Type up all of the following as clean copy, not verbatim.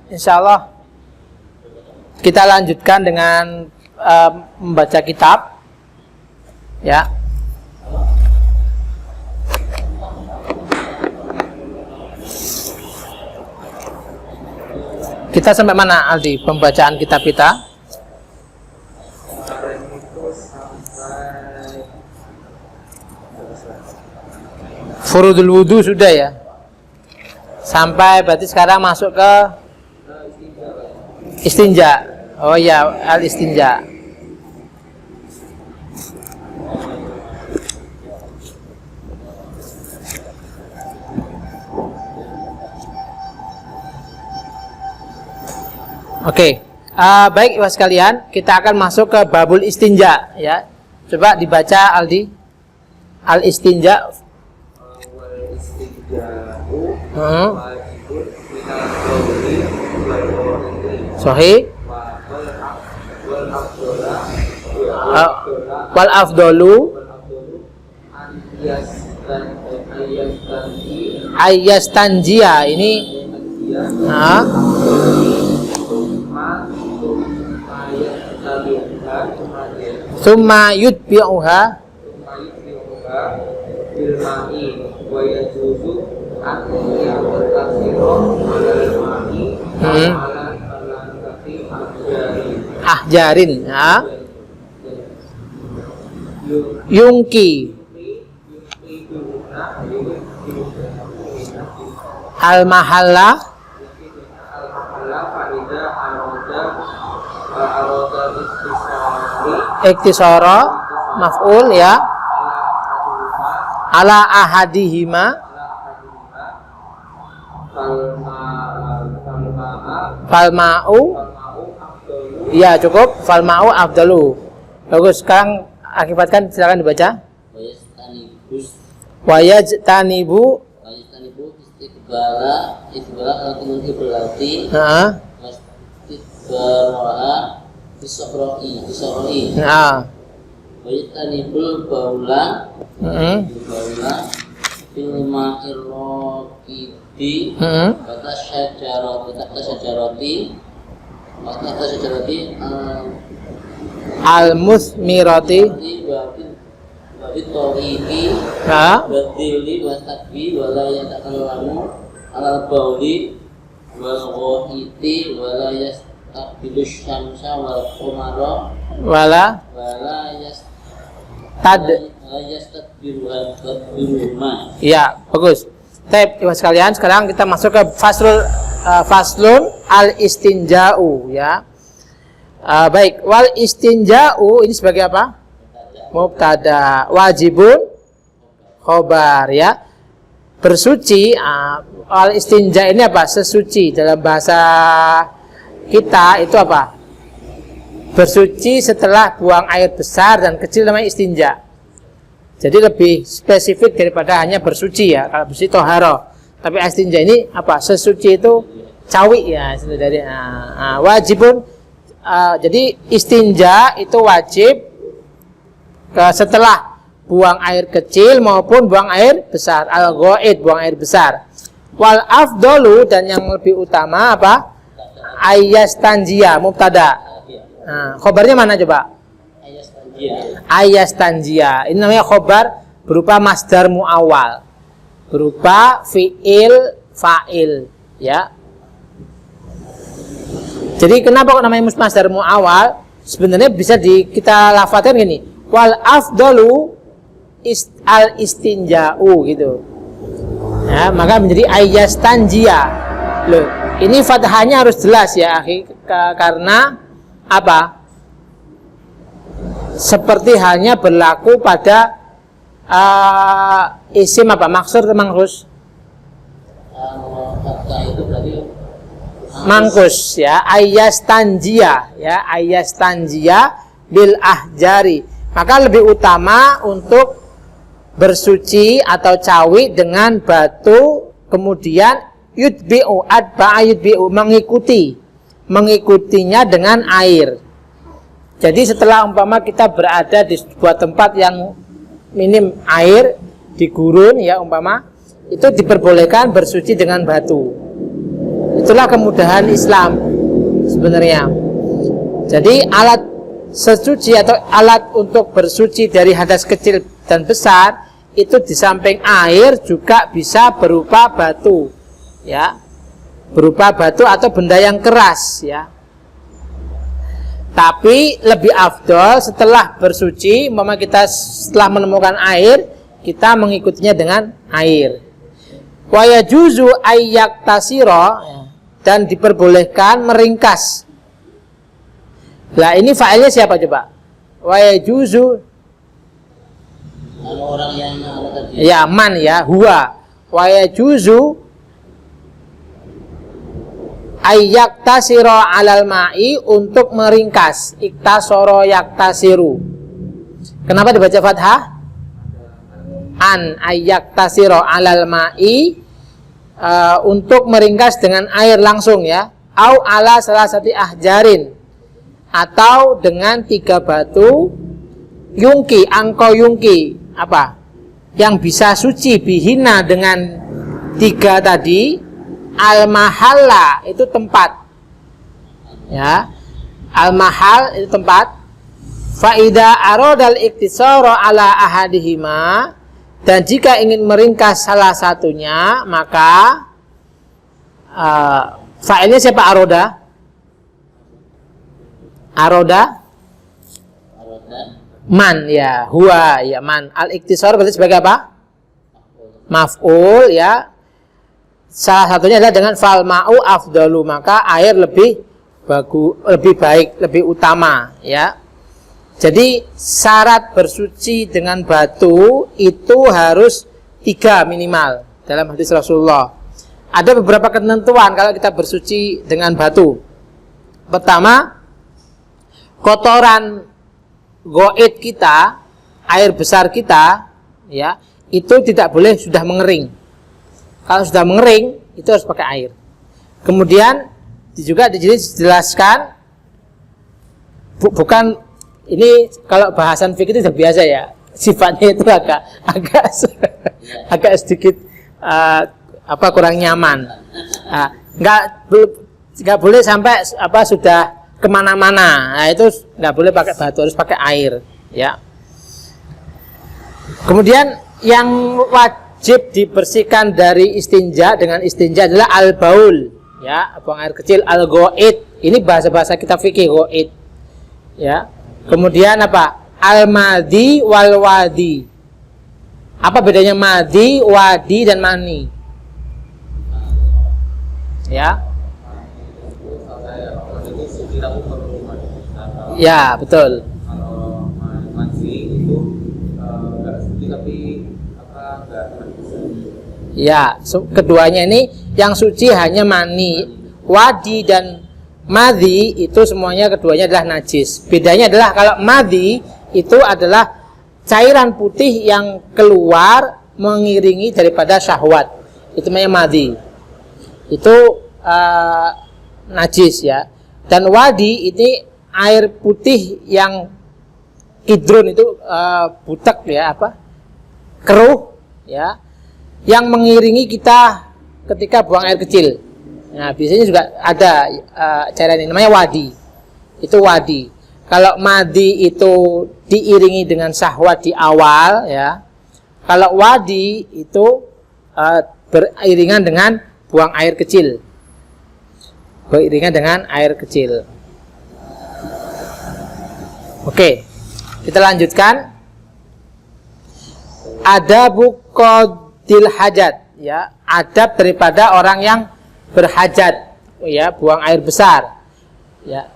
Insya Allah kita lanjutkan dengan membaca kitab, ya. Kita sampai mana, Aldi, pembacaan kitab kita? Furudul wudu sudah ya. Sampai berarti sekarang masuk ke istinja. Oh ya, al istinja. Oke. Baik Ibu sekalian, kita akan masuk ke babul istinja ya. Coba dibaca Aldi. Al istinja. Sahih. Wal afdalu ayyastanjia ini summa yutbi'uha ahjarin ya. Yungki al mahalla iktisara maf'ul ya, ala ahadihima falma'u ya, cukup falma'u afdalu. Bagus, sekarang akibatkan, silakan dibaca. Wayajtanibu istiqbala atau kiblati istiqbala bisaqra'i wayajtanibul baula fil ma'irraqidi kata syajarati al-musmirati Babitorihi Badili Wasakbi Walaya takallamu Alal bauli Walgohiti Walaya takbidus syamsa Wal kumara Walaya tadbiruhuma. Ya, bagus. Baik, Ibu sekalian, sekarang kita masuk ke faslun al-istinja'u ya. Baik, wal istinja'u ini sebagai apa? Mubtada, wajibun khobar ya. Bersuci, al istinja ini apa? Sesuci. Dalam bahasa kita itu apa? Bersuci setelah buang air besar dan kecil namanya istinja. Jadi lebih spesifik daripada hanya bersuci ya. Kalau bersuci toharo, tapi istinja ini apa? Sesuci itu cawi ya. Dari wajibun. Jadi istinja itu wajib setelah buang air kecil maupun buang air besar. Al-ghaid, buang air besar. Wal afdalu, dan yang lebih utama apa? Ayyastanjia, mubtada. Khobarnya mana coba? Ayyastanjia. Ini namanya khobar berupa masdar muawwal, berupa fi'il fa'il ya. Jadi kenapa kok namanya masdar muawwal? Sebenarnya bisa kita lafadzkan gini. Wal afdalu al istinja'u gitu. Ya, maka menjadi ayyastanjia. Loh, ini fathahnya harus jelas ya, akhi, karena apa? Seperti halnya berlaku pada isim apa? Maksur atau mangkus? Mangkus ya, ayyastanjia ya, ayyastanjia bil ahjari. Maka lebih utama untuk bersuci atau cawi dengan batu, kemudian yutbi'u, adba'a yutbi'u, mengikutinya dengan air. Jadi setelah umpama kita berada di sebuah tempat yang minim air, di gurun ya umpama, itu diperbolehkan bersuci dengan batu. Itu Itulah kemudahan Islam sebenarnya. Jadi alat sesuci atau alat untuk bersuci dari hadas kecil dan besar itu di samping air juga bisa berupa batu, ya, berupa batu atau benda yang keras, ya. Tapi lebih afdol setelah bersuci, umpama kita setelah menemukan air, kita mengikutinya dengan air. Wa yajuzu ayyak tasiro, dan diperbolehkan meringkas. Nah ini fa'ilnya siapa coba? Wa yajuzu, orang yang tadi. ya man ya, huwa. Wa yajuzu ayyak tasiro alal ma'i, untuk meringkas. Iktasoro yaktasiru. Kenapa dibaca fathah? An ayyak tasiro alal ma'i, untuk meringkas dengan air langsung, ya. Au ala salah satu ahjarin, atau dengan 3 batu yungki, angko yungki, apa? Yang bisa suci bihina dengan 3 tadi. Al-mahalla itu tempat, ya. Al-mahal itu tempat. Faida arodal iktisara ala ahadihima, dan jika ingin meringkas salah satunya, maka fa'ilnya siapa? Aroda. Aroda man, ya, huwa, ya, man. Al-iktisar berarti sebagai apa? Maf'ul, ya. Salah satunya adalah dengan fal ma'u afdalu, maka air lebih bagus, lebih baik, lebih utama, ya. Jadi syarat bersuci dengan batu itu harus 3 minimal dalam hadis Rasulullah. Ada beberapa ketentuan kalau kita bersuci dengan batu. Pertama, kotoran goit kita, air besar kita, ya, itu tidak boleh sudah mengering. Kalau sudah mengering, itu harus pakai air. Kemudian juga dijelaskan, bukan ini kalau bahasan fikih itu sudah biasa, ya. Sifatnya itu agak sedikit kurang nyaman. Nggak boleh sampai sudah kemana-mana. Nah, itu nggak boleh pakai batu, harus pakai air, ya. Kemudian yang wajib dibersihkan dari istinja dengan istinja adalah al-baul, ya, buang air kecil, al-go'id. Ini bahasa-bahasa kita fikih, go'id, ya. Kemudian apa? Al-madi wal-wadi. Apa bedanya madi, wadi, dan mani? Ya. Ya, betul. Kalau mandi itu enggak suci, tapi enggak. Ya, keduanya ini yang suci hanya mani. Wadi dan madhi itu semuanya keduanya adalah najis. Bedanya adalah kalau madhi itu adalah cairan putih yang keluar mengiringi daripada syahwat. Itu namanya madhi. Itu najis, ya. Dan wadi ini air putih yang kidron, itu butek, ya, keruh, ya, yang mengiringi kita ketika buang air kecil. Nah, biasanya juga ada cairan ini namanya wadi. Itu wadi. Kalau madi itu diiringi dengan syahwat di awal, ya. Kalau wadi itu beriringan dengan buang air kecil. Beriringan dengan air kecil. Oke, kita lanjutkan. Adab qadil hajat, ya, adab daripada orang yang berhajat, ya, buang air besar, ya.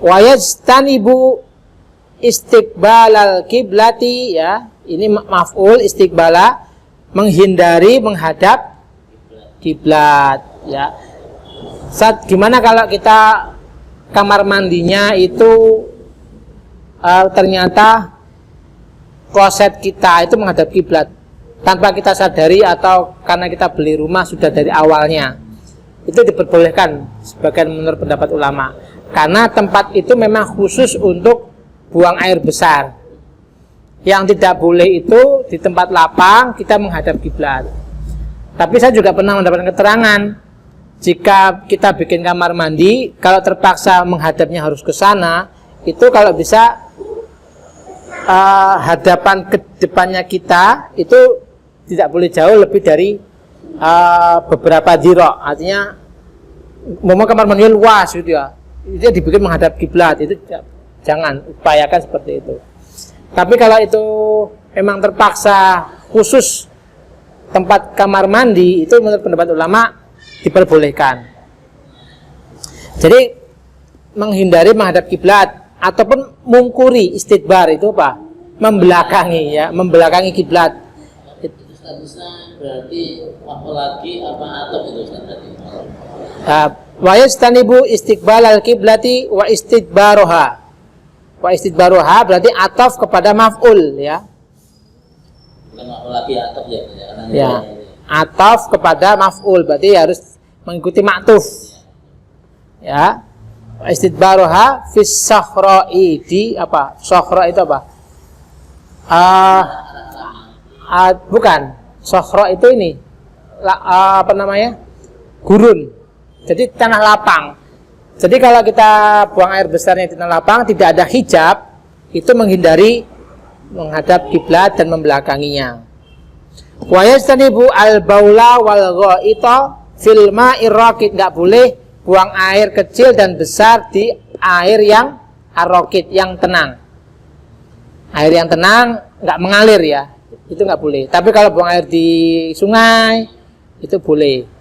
Wa yajtanibu istiqbalal kiblati, ya, ini maf'ul istiqbala, menghindari menghadap kiblat, ya. Gimana kalau kita kamar mandinya itu ternyata kloset kita itu menghadap kiblat tanpa kita sadari, atau karena kita beli rumah sudah dari awalnya, itu diperbolehkan sebagian menurut pendapat ulama, karena tempat itu memang khusus untuk buang air besar. Yang tidak boleh itu di tempat lapang kita menghadap kiblat. Tapi saya juga pernah mendapatkan keterangan, jika kita bikin kamar mandi, kalau terpaksa menghadapnya harus ke sana, itu kalau bisa hadapan ke depannya kita itu tidak boleh jauh lebih dari beberapa dhira'. Artinya mau kamar mandi luas gitu ya, itu dibikin menghadap kiblat, itu jangan upayakan seperti itu. Tapi kalau itu memang terpaksa khusus tempat kamar mandi, itu menurut pendapat ulama diperbolehkan. Jadi menghindari menghadap kiblat ataupun mungkuri, istidbar itu apa? Membelakangi ya, membelakangi kiblat. Statusnya berarti apalagi apa atau itu tadi? Wa yastanibu istiqbal al-kiblati wa istidbaroha. Wa istidbaroha berarti ataf kepada maf'ul ya. Bukan apalagi atau ya. Ya. Ataf kepada maf'ul berarti harus mengikuti ma'tuf. Ya. Wa istidbaroha fis sakhra'i di apa? Sakhra itu apa? Bukan. Sakhra itu ini. Apa namanya? Gurun. Jadi tanah lapang. Jadi kalau kita buang air besarnya di tanah lapang, tidak ada hijab, itu menghindari menghadap kiblat dan membelakanginya. Wa yastanibu al-baula wal ghaita fil ma'ir raqid, enggak boleh buang air kecil dan besar di air yang ar-raqid, yang tenang. Air yang tenang enggak mengalir ya, itu enggak boleh. Tapi kalau buang air di sungai itu boleh.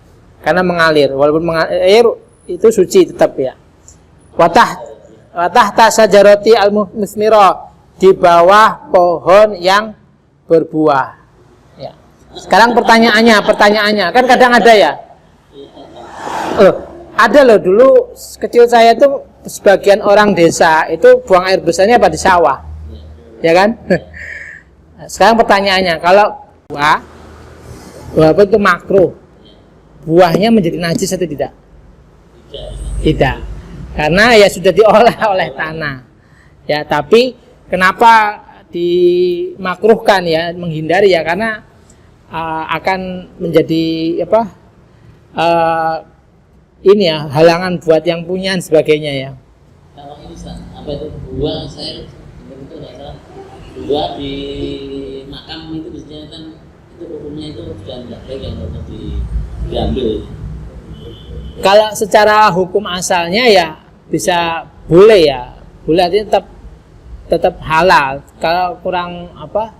Karena mengalir, walaupun air itu suci tetap ya. Watah tasajaroti al-musmira, di bawah pohon yang berbuah. Ya. Sekarang pertanyaannya, kan kadang ada ya. Ada loh, dulu kecil saya itu sebagian orang desa itu buang air besarnya apa di sawah, ya kan? Sekarang pertanyaannya, kalau buah apa itu makruh, buahnya menjadi najis atau tidak? Tidak, karena ya sudah diolah oleh tanah. Ya, tapi kenapa dimakruhkan ya, menghindari ya, karena akan menjadi apa? Ini ya, halangan buat yang punya dan sebagainya ya. Kalau ini apa itu buah, saya itu nggak salah, buah di makam itu biasanya kan itu hukumnya itu sudah tidak baik yang untuk diambil. Kalau secara hukum asalnya ya bisa boleh ya, boleh, artinya tetap halal. Kalau kurang apa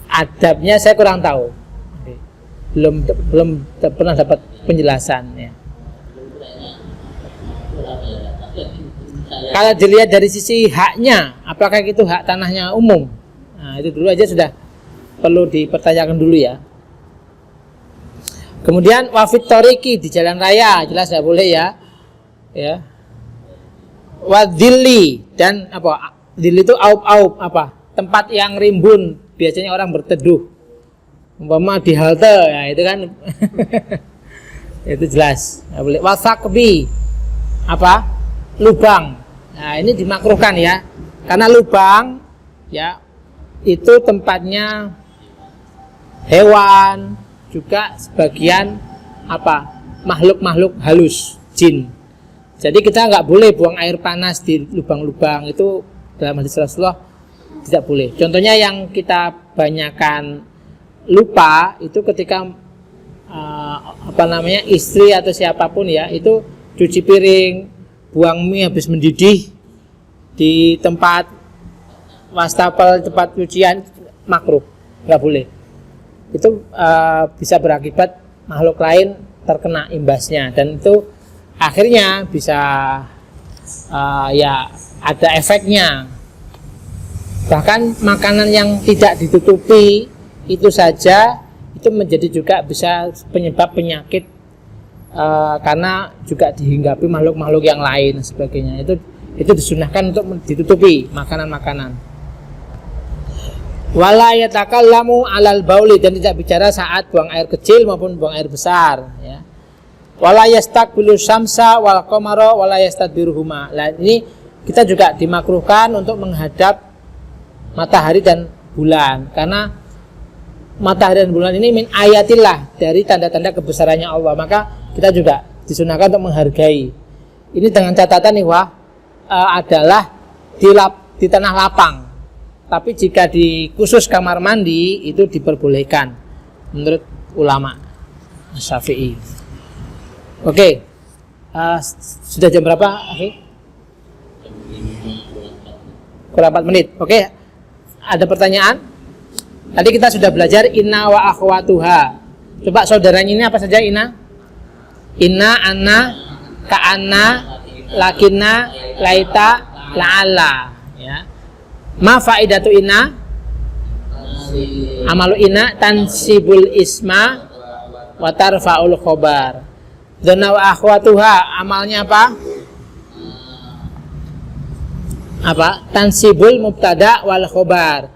adabnya saya kurang tahu, belum pernah dapat penjelasan ya. Kalau dilihat dari sisi haknya, apakah itu hak tanahnya umum? Nah, itu dulu aja sudah perlu dipertanyakan dulu ya. Kemudian wafit toriki, di jalan raya jelas tidak boleh ya. Ya. Wadili, dan apa? Dili itu aup apa? Tempat yang rimbun, biasanya orang berteduh. Umpama di halte ya, itu kan. Itu jelas tidak boleh. Wasakbi, apa? Lubang. Nah, ini dimakruhkan ya. Karena lubang ya itu tempatnya hewan, juga sebagian apa? Makhluk-makhluk halus, jin. Jadi kita nggak boleh buang air panas di lubang-lubang, itu dalam hadis Rasulullah tidak boleh. Contohnya yang kita banyakkan lupa itu ketika apa namanya, istri atau siapapun ya, itu cuci piring, buang mie habis mendidih di tempat wastafel, tempat cucian, makruh, nggak boleh. Itu bisa berakibat makhluk lain terkena imbasnya, dan itu akhirnya bisa ya ada efeknya. Bahkan makanan yang tidak ditutupi itu saja itu menjadi juga bisa penyebab penyakit, karena juga dihinggapi makhluk-makhluk yang lain dan sebagainya. Itu disunahkan untuk ditutupi makanan-makanan. Wala yatakallamu alal bauli, dan tidak bicara saat buang air kecil maupun buang air besar ya. Wala yastaqbilu syamsa wal qamara wala yastadbiruhuma. Nah, ini kita juga dimakruhkan untuk menghadap matahari dan bulan, karena matahari dan bulan ini min ayatillah, dari tanda-tanda kebesarannya Allah. Maka kita juga disunahkan untuk menghargai. Ini dengan catatan nih adalah di tanah lapang. Tapi jika di khusus kamar mandi itu diperbolehkan menurut ulama Syafi'i. Oke. Sudah jam berapa? Kurang 4 menit. Oke. Ada pertanyaan? Tadi kita sudah belajar inna wa akhwatuha. Coba saudaranya ini apa saja inna? Inna, anna, ka'anna, lakinna, laita, la'alla, ya. Ma faidatu inna? Amalu inna tansibul isma wa tarfa'ul khobar. Dhanna wa akhwatuha, amalnya apa? Tansibul mubtada wal khobar.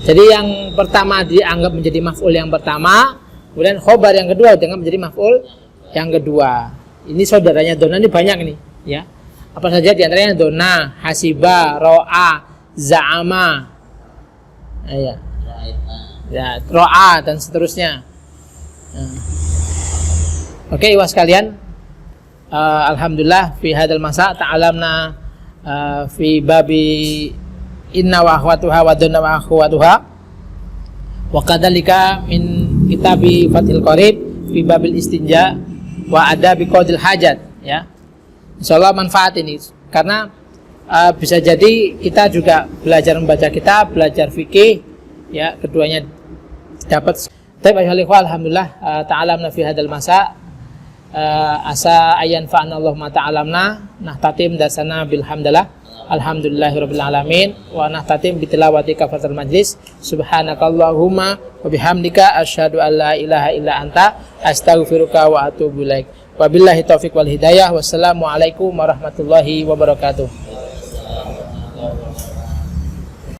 Jadi yang pertama dianggap menjadi maf'ul yang pertama, kemudian khobar yang kedua dianggap menjadi maf'ul yang kedua. Ini saudaranya dona ini banyak nih, ya. Apa saja diantaranya? Dona, hasiba, ro'a, za'ama, ya, ro'a dan seterusnya. Oke, ikhwas sekalian, alhamdulillah fi hadal masa ta'alamna fi babi inna wa akhwatuha wa dhanna wa akhwatuha wa kadzalika min kitabi Fathul Qarib fi babil istinja wa adabi qadil hajat, ya. Insyaallah manfaat ini karena bisa jadi kita juga belajar membaca kitab, belajar fikih, ya, keduanya dapat. Alhamdulillah ta'alamna fi hadal masa asa ayan fa'anallahu ma ta'alamna nahtatim dasana bilhamdalillah alhamdulillahirabbil alamin wa nahtatim bitilawati kafatul majlis subhanakallahumma wa bihamdika asyhadu an la ilaha illa anta astaghfiruka wa atubu ilaik. Wabillahi taufiq wal hidayah. Wassalamu alaikum warahmatullahi wabarakatuh.